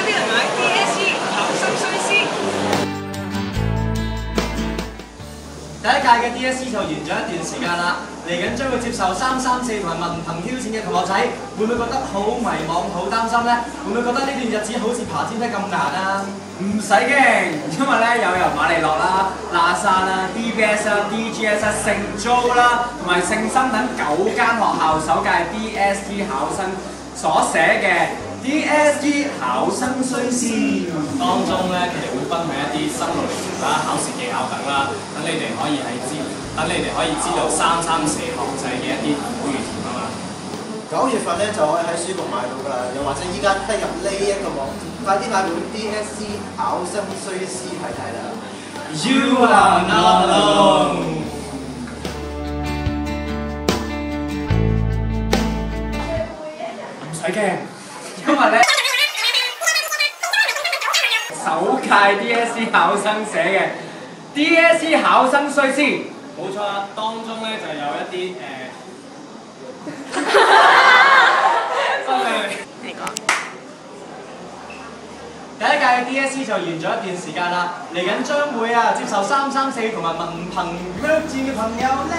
啲嚟買 DSE 考生須知。第一屆嘅 DSE 就完咗一段時間啦，嚟緊將會接受334同埋文憑挑戰嘅同學仔，會唔會覺得好迷茫、好擔心呢？會唔會覺得呢段日子好似爬天梯咁難啊？唔使驚，因為咧有由馬利諾啦、喇沙啦、DBS 啦、DGS 啦、聖 Jo 啦，同埋聖心等9間學校首屆 DSE 考生所寫嘅 DSE 考生須知。當中咧，佢哋會分享一啲心路歷程啦、考試技巧等啦，等你哋可以知道334學制嘅一啲苦與甜啊嘛。9月份咧就可以喺書局買到㗎啦，又或者依家登入呢一個網站，快啲買本 DSE 考生須知睇睇啦。You are not alone。唔使驚，因為咧首屆 DSE 考生寫嘅 DSE 考生須知，冇錯啦，當中咧就有一啲第一屆嘅 DSE 就完咗一段時間啦，嚟緊將會接受334同埋文憑挑戰嘅朋友咧。